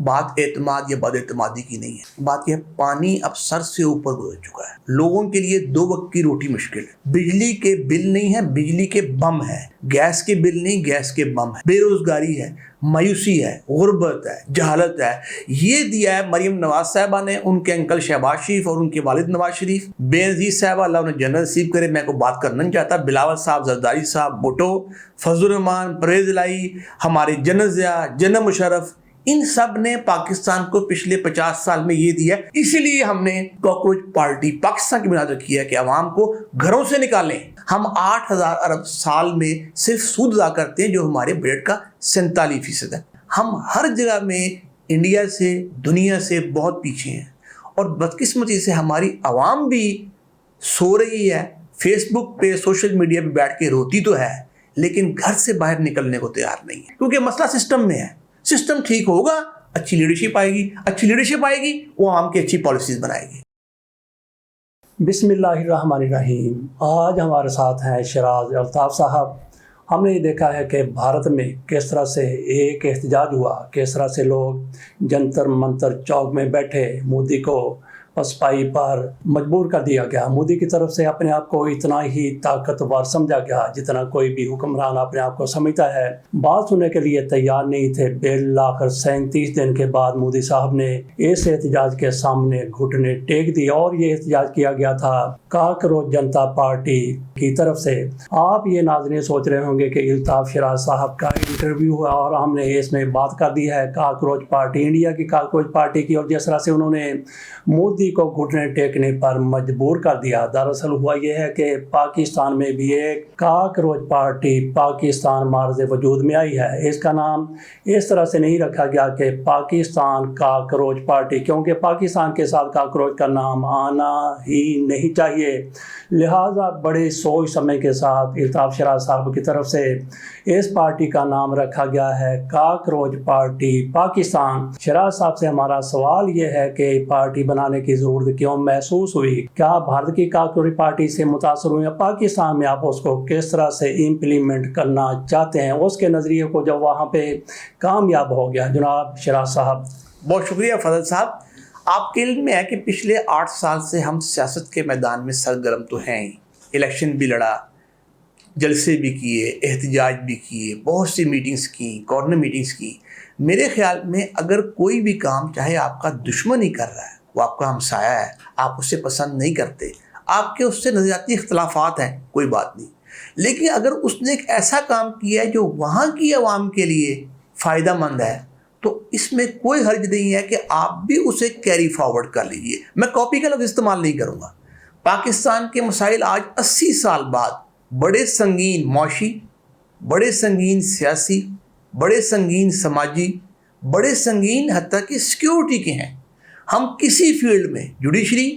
بات اعتماد یا بد اعتمادی کی نہیں ہے، بات یہ پانی اب سر سے اوپر گزر چکا ہے، لوگوں کے لیے 2 وقت کی روٹی مشکل ہے، بجلی کے بل نہیں ہے، بجلی کے بم ہے، گیس کے بل نہیں، گیس کے بم ہے، بے روزگاری ہے، مایوسی ہے، غربت ہے، جہالت ہے۔ یہ دیا ہے مریم نواز صاحبہ نے، ان کے انکل شہباز شریف اور ان کے والد نواز شریف، بے نظیر صاحبہ اللہ انہیں جنت نصیب کرے، میں کو بات کرنا نہیں چاہتا، بلاول صاحب، زرداری صاحب، بھٹو، فضل الرحمان، پرویز الہی، ہمارے جنرل ضیاء، جنرل مشرف، ان سب نے پاکستان کو پچھلے 50 سال میں یہ دیا، اسی لیے ہم نے کاکروچ پارٹی پاکستان کی بنیاد رکھی ہے کہ عوام کو گھروں سے نکالیں۔ ہم 8,000 ارب سال میں صرف سود ادا کرتے ہیں جو ہمارے بجٹ کا 47% ہے۔ ہم ہر جگہ میں انڈیا سے، دنیا سے بہت پیچھے ہیں، اور بدقسمتی سے ہماری عوام بھی سو رہی ہے، فیس بک پہ، سوشل میڈیا پہ بیٹھ کے روتی تو ہے، لیکن گھر سے باہر نکلنے کو تیار نہیں ہے، کیونکہ مسئلہ سسٹم میں ہے۔ سسٹم ٹھیک ہوگا، اچھی لیڈرشپ آئے گی، اچھی لیڈرشپ آئے گی، وہ عوام کی اچھی پالیسیز بنائے گی۔ بسم اللہ الرحمن الرحیم۔ آج ہمارے ساتھ ہیں شیراز الطاف صاحب۔ ہم نے یہ دیکھا ہے کہ بھارت میں کس طرح سے ایک احتجاج ہوا، کس طرح سے لوگ جنتر منتر چوک میں بیٹھے مودی کو پسپائی پر مجبور کر دیا گیا۔ مودی کی طرف سے اپنے آپ کو اتنا ہی طاقتور سمجھا گیا جتنا کوئی بھی حکمران اپنے آپ کو سمجھتا ہے۔ بات سننے کے لیے تیار نہیں تھے۔ بالآخر 37 دن کے بعد مودی صاحب نے اس احتجاج کے سامنے گھٹنے ٹیک دی، اور یہ احتجاج کیا گیا تھا کاکروچ جنتا پارٹی کی طرف سے۔ آپ یہ ناظرین سوچ رہے ہوں گے کہ الطاف شیراز صاحب کا انٹرویو ہوا اور ہم نے اس میں بات کر دی ہے کاکروچ پارٹی، انڈیا کی کاکروچ پارٹی کی، اور جس طرح سے انہوں نے مودی کو گھٹنے ٹیکنے پر مجبور کر دیا۔ دراصل ہوا یہ ہے کہ پاکستان میں بھی ایک کاکروچ پارٹی پاکستان معرض وجود میں آئی ہے۔ اس کا نام اس طرح سے نہیں رکھا گیا کہ پاکستان کاکروچ پارٹی، کیونکہ پاکستان کے ساتھ کاکروچ کا نام آنا ہی نہیں چاہیے، لہٰذا بڑے سوچ سمجھ کے ساتھ الطاف شیراز صاحب کی طرف سے اس پارٹی کا نام رکھا گیا ہے کاکروچ پارٹی پاکستان۔ شیراز صاحب سے ہمارا سوال یہ ہے کہ پارٹی بنانے کی ضرورت کیوں محسوس ہوئی؟ کیا بھارت کی کاکروچ پارٹی سے متاثر ہوئے ہیں؟ پاکستان میں آپ اس کو کس طرح سے امپلیمنٹ کرنا چاہتے ہیں؟ اس کے نظریے کو جو وہاں پہ کامیاب ہو گیا۔ جناب شیراز صاحب، بہت شکریہ فضل صاحب۔ آپ کے علم میں ہے کہ پچھلے 8 سال سے ہم سیاست کے میدان میں سرگرم تو ہیں ہی، الیکشن بھی لڑا، جلسے بھی کیے، احتجاج بھی کیے، بہت سی میٹنگز کی، کارنر میٹنگز کی۔ میرے خیال میں اگر کوئی بھی کام چاہے آپ کا دشمن ہی کر رہا ہے، وہ آپ کا ہمسایہ ہے، آپ اسے پسند نہیں کرتے، آپ کے اس سے نظریاتی اختلافات ہیں، کوئی بات نہیں، لیکن اگر اس نے ایک ایسا کام کیا ہے جو وہاں کی عوام کے لیے فائدہ مند ہے، تو اس میں کوئی حرج نہیں ہے کہ آپ بھی اسے کیری فارورڈ کر لیجئے۔ میں کاپی کا لفظ استعمال نہیں کروں گا۔ پاکستان کے مسائل آج 80 سال بعد بڑے سنگین معاشی، بڑے سنگین سیاسی، بڑے سنگین سماجی، بڑے سنگین حتیٰ کہ سیکیورٹی کے ہیں۔ ہم کسی فیلڈ میں جوڈیشری،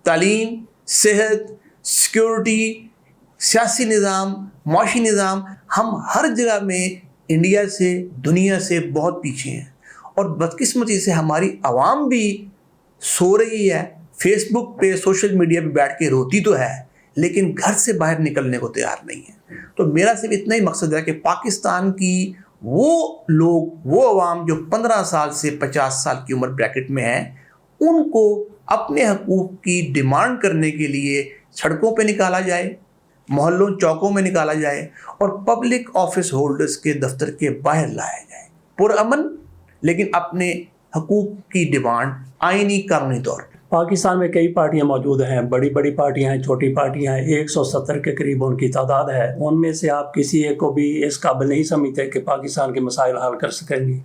تعلیم، صحت، سیکیورٹی، سیاسی نظام، معاشی نظام، ہم ہر جگہ میں انڈیا سے، دنیا سے بہت پیچھے ہیں، اور بدقسمتی سے ہماری عوام بھی سو رہی ہے، فیس بک پہ، سوشل میڈیا پہ بیٹھ کے روتی تو ہے، لیکن گھر سے باہر نکلنے کو تیار نہیں ہے۔ تو میرا صرف اتنا ہی مقصد ہے کہ پاکستان کی وہ لوگ، وہ عوام جو 15 سال سے 50 سال کی عمر بریکٹ میں ہیں، ان کو اپنے حقوق کی ڈیمانڈ کرنے کے لیے سڑکوں پہ نکالا جائے، محلوں چوکوں میں نکالا جائے، اور پبلک آفس ہولڈرز کے دفتر کے باہر لایا جائے، پرامن لیکن اپنے حقوق کی ڈیمانڈ آئینی قانونی طور پر۔ پاکستان میں کئی پارٹیاں موجود ہیں، بڑی بڑی پارٹیاں ہیں، چھوٹی پارٹیاں ہیں، 170 کے قریب ان کی تعداد ہے۔ ان میں سے آپ کسی ایک کو بھی اس قابل نہیں سمجھتے کہ پاکستان کے مسائل حل کر سکیں گی؟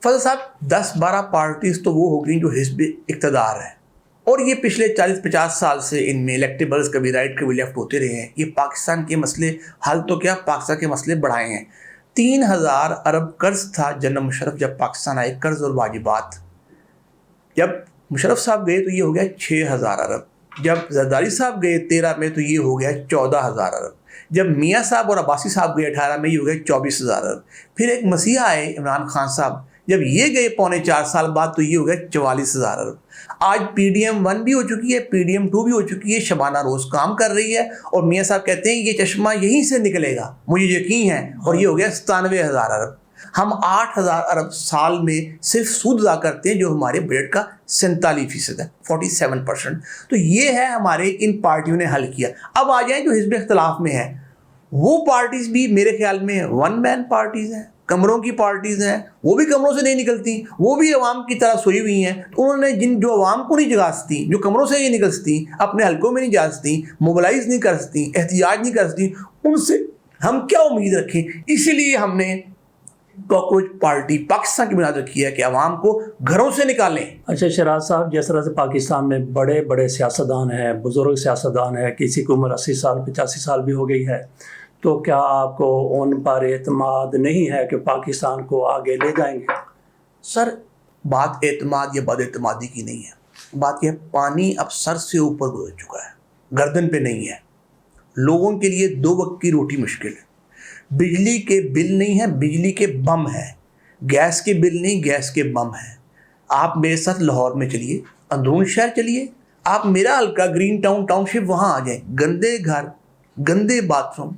فضل صاحب، 10-12 پارٹیز تو وہ ہو گئی جو حزب اقتدار ہے، اور یہ پچھلے 40-50 سال سے ان میں الیکٹیبلز کبھی رائٹ کبھی لیفٹ ہوتے رہے ہیں۔ یہ پاکستان کے مسئلے حل تو کیا، پاکستان کے مسئلے بڑھائے ہیں۔ 3000 ارب قرض تھا جنرل مشرف جب پاکستان آئے، قرض اور واجبات۔ جب مشرف صاحب گئے تو یہ ہو گیا 6000 ارب، جب زرداری صاحب گئے 13 میں تو یہ ہو گیا 14000 ارب، جب میاں صاحب اور عباسی صاحب گئے 18 میں یہ ہو گیا 24000 ارب، پھر ایک مسیحا آئے عمران خان صاحب، جب یہ گئے 3.25 سال بعد تو یہ ہو گیا 44000 ارب۔ آج پی ڈی ایم 1 بھی ہو چکی ہے، پی ڈی ایم 2 بھی ہو چکی ہے، شبانہ روز کام کر رہی ہے، اور میاں صاحب کہتے ہیں یہ چشمہ یہیں سے نکلے گا، مجھے یقین ہے، اور یہ ہو گیا 97000 ارب۔ ہم 8,000 ارب سال میں صرف سود ادا کرتے ہیں جو ہمارے بجٹ کا 47% ہے، 47%. تو یہ ہے ہمارے ان پارٹیوں نے حل کیا. اب آ جائیں جو حزب اختلاف میں ہے، وہ پارٹیز بھی میرے خیال میں ون مین پارٹیز ہیں، کمروں کی پارٹیز ہیں. وہ بھی کمروں سے نہیں نکلتی، وہ بھی عوام کی طرح سوئی ہوئی ہیں. تو انہوں نے جو عوام کو نہیں جگا سکتی، جو کمروں سے نہیں نکل سکتی، اپنے حلقوں میں نہیں جا سکتی، موبلائز نہیں کر سکتی، احتجاج نہیں کر سکتی، ان سے ہم کیا امید رکھیں؟ اسی لیے ہم نے کاکروچ پارٹی پاکستان کی بنیاد رکھی ہے کہ عوام کو گھروں سے نکالیں. اچھا شراز صاحب، جس طرح سے پاکستان میں بڑے بڑے سیاستدان ہیں، بزرگ سیاستدان ہیں، کسی کی عمر 80 سال 85 سال بھی ہو گئی ہے، تو کیا آپ کو ان پر اعتماد نہیں ہے کہ پاکستان کو آگے لے جائیں گے؟ سر، بات اعتماد یا بد اعتمادی کی نہیں ہے. بات یہ ہے پانی اب سر سے اوپر گزر چکا ہے، گردن پہ نہیں ہے. لوگوں کے لیے 2 وقت کی روٹی مشکل ہے. بجلی کے بل نہیں ہیں، بجلی کے بم ہیں. گیس کے بل نہیں، گیس کے بم ہیں. آپ میرے ساتھ لاہور میں چلیے، اندرون شہر چلیے، آپ میرا حلقہ گرین ٹاؤن شپ وہاں آ جائیں. گندے گھر، گندے باتھ روم،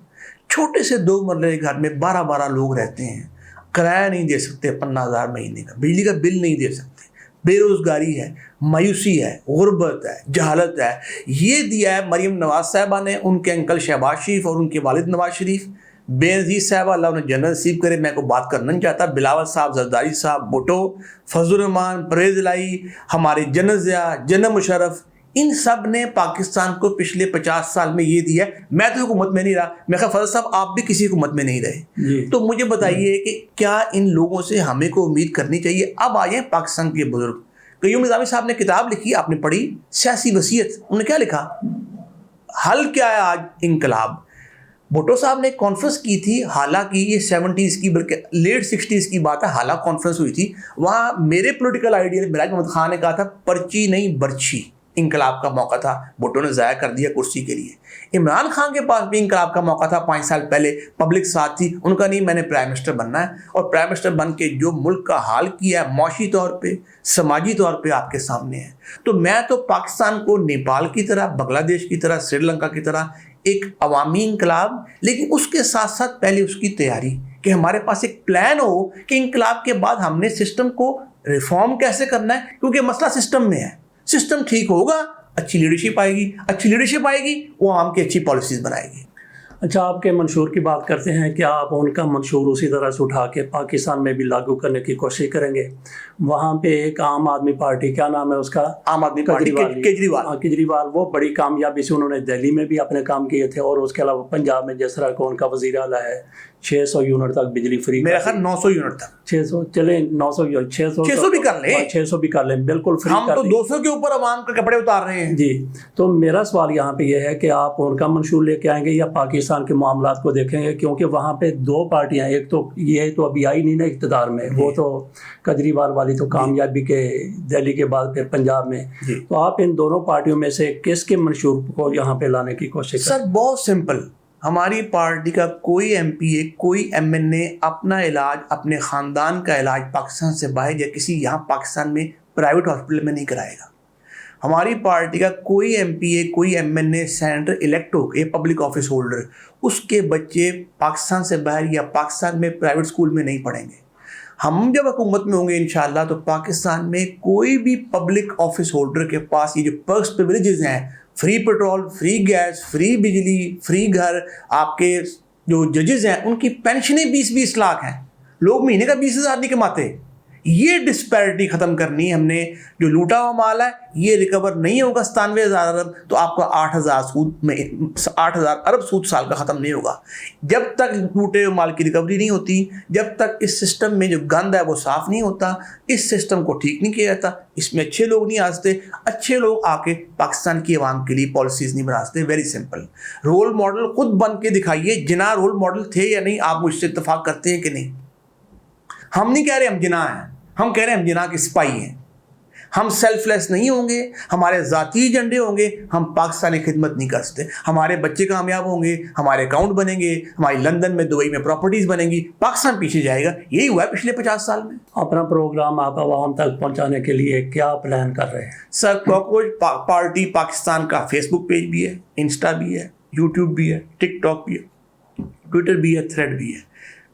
چھوٹے سے 2 مرلے کے گھر میں 12 لوگ رہتے ہیں. کرایہ نہیں دے سکتے 50,000 مہینے کا، بجلی کا بل نہیں دے سکتے. بے روزگاری ہے، مایوسی ہے، غربت ہے، جہالت ہے. یہ دیا ہے مریم نواز صاحبہ نے، ان کے انکل شہباز شریف اور ان کے والد نواز شریف. بے نظیر صاحبہ اللہ انہیں جنت نصیب کرے، میں کو بات کرنا نہیں چاہتا. بلاول صاحب، زرداری صاحب، بھٹو، فضل الرحمان، پرویز الہی، ہمارے جنرل ضیاء، جنرل مشرف، ان سب نے پاکستان کو پچھلے 50 سال میں یہ دیا ہے. میں تو حکومت میں نہیں رہا، میں خیال فضل صاحب آپ بھی کسی حکومت میں نہیں رہے. تو مجھے بتائیے کہ کیا ان لوگوں سے ہمیں کو امید کرنی چاہیے؟ اب آئے پاکستان کے بزرگ. قیوم نظامی صاحب نے کتاب لکھی، آپ نے پڑھی، سیاسی وصیت. انہوں نے کیا لکھا؟ حل کیا ہے آج انقلاب؟ بھٹو صاحب نے کانفرنس کی تھی، حالانکہ یہ 70s کی بلکہ لیٹ 60s کی بات ہے، حالہ کانفرنس ہوئی تھی. وہاں میرے پولیٹیکل آئیڈیا مراج محمد خان نے کہا تھا پرچی نہیں برچی. انقلاب کا موقع تھا، بھٹو نے ضائع کر دیا کرسی کے لیے. عمران خان کے پاس بھی انقلاب کا موقع تھا 5 سال پہلے، پبلک ساتھ تھی، ان کا نہیں میں نے پرائم منسٹر بننا ہے. اور پرائم منسٹر بن کے جو ملک کا حال کیا ہے معاشی طور پہ، سماجی طور پہ آپ کے سامنے ہے. تو میں تو پاکستان کو نیپال کی طرح، بنگلہ دیش کی طرح، سری لنکا کی طرح ایک عوامی انقلاب، لیکن اس کے ساتھ ساتھ پہلے اس کی تیاری کہ ہمارے پاس ایک پلان ہو کہ انقلاب کے بعد ہم نے سسٹم کو ریفارم کیسے کرنا ہے. کیونکہ مسئلہ سسٹم میں ہے. سسٹم ٹھیک ہوگا، اچھی لیڈرشپ آئے گی، اچھی لیڈرشپ آئے گی، وہ عوام کی اچھی پالیسیز بنائے گی. اچھا، آپ کے منشور کی بات کرتے ہیں، کیا آپ ان کا منشور اسی طرح سے اٹھا کے پاکستان میں بھی لاگو کرنے کی کوشش کریں گے؟ وہاں پہ ایک عام آدمی پارٹی، کیا نام ہے اس کا؟ عام آدمی پارٹی، کیجریوال، وہ بڑی کامیابی سے انہوں نے دہلی میں بھی اپنے کام کیے تھے، اور اس کے علاوہ پنجاب میں جس طرح کو ان کا وزیر اعلیٰ ہے، 600 یونٹ تک بجلی فری. میرا خیال 900 یونٹ تک، 600 چلیں، 900 600 بھی کر لیں، 600 بھی کر لیں، بالکل فری. ہم تو 200 کے اوپر عوام کے کپڑے اتار رہے ہیں. جی، تو میرا سوال یہاں پہ یہ ہے کہ آپ ان کا منشور لے کے آئیں گے یا پاکستان کے معاملات کو دیکھیں گے؟ کیونکہ وہاں پہ 2 پارٹیاں، ایک تو یہ تو ابھی آئی نہیں نا اقتدار میں، وہ تو کیجریوال والی تو کامیابی کے دہلی کے بعد پھر پنجاب میں. تو آپ ان دونوں پارٹیوں میں سے کس کے منشور کو یہاں پہ لانے کی کوشش کریں؟ سر بہت سمپل، ہماری پارٹی کا کوئی ایم پی اے، کوئی ایم این اے اپنا علاج، اپنے خاندان کا علاج پاکستان سے باہر یا کسی یہاں پاکستان میں پرائیویٹ ہاسپٹل میں نہیں کرائے گا. ہماری پارٹی کا کوئی ایم پی اے، کوئی ایم این اے، سینیٹر الیکٹ ہو کے پبلک آفس ہولڈر، اس کے بچے پاکستان سے باہر یا پاکستان میں پرائیویٹ اسکول میں نہیں پڑھیں گے. ہم جب حکومت میں ہوں گے انشاءاللہ تو پاکستان میں کوئی بھی پبلک آفس ہولڈر کے پاس یہ جو پرکس پریویلیجز ہیں، free petrol, free gas, free بجلی، فری گھر، آپ کے جو ججز ہیں ان کی پینشنیں 20-20 لاکھ ہیں، لوگ مہینے کا 20,000 نہیں کماتے. یہ ڈسپیرٹی ختم کرنی ہے ہم نے. جو لوٹا ہوا مال ہے یہ ریکور نہیں ہوگا 97,000 ارب، تو آپ کا 8,000 ارب سود سال کا ختم نہیں ہوگا. جب تک لوٹے ہوئے مال کی ریکوری نہیں ہوتی، جب تک اس سسٹم میں جو گند ہے وہ صاف نہیں ہوتا، اس سسٹم کو ٹھیک نہیں کیا جاتا، اس میں اچھے لوگ نہیں آ سکتے. اچھے لوگ آ کے پاکستان کی عوام کے لیے پالیسیز نہیں بنا سکتے. Very simple. رول ماڈل خود بن کے دکھائیے. جناح رول ماڈل تھے یا نہیں؟ آپ مجھ سے اتفاق کرتے ہیں کہ نہیں؟ ہم نہیں کہہ رہے ہم جناح ہیں، ہم کہہ رہے ہیں ہم جناح کے سپاہی ہیں. ہم سیلف لیس نہیں ہوں گے، ہمارے ذاتی ایجنڈے ہوں گے، ہم پاکستانی خدمت نہیں کر سکتے. ہمارے بچے کامیاب ہوں گے، ہمارے اکاؤنٹ بنیں گے، ہماری لندن میں، دبئی میں پراپرٹیز بنیں گی، پاکستان پیچھے جائے گا. یہی ہوا ہے پچھلے 50 سال میں. اپنا پروگرام آپ عوام تک پہنچانے کے لیے کیا پلان کر رہے ہیں؟ سر کاکروچ پارٹی پاکستان کا فیس بک پیج بھی ہے، انسٹا بھی ہے، یوٹیوب بھی ہے، ٹک ٹاک بھی ہے، ٹویٹر بھی ہے، تھریڈ بھی ہے.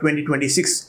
2026,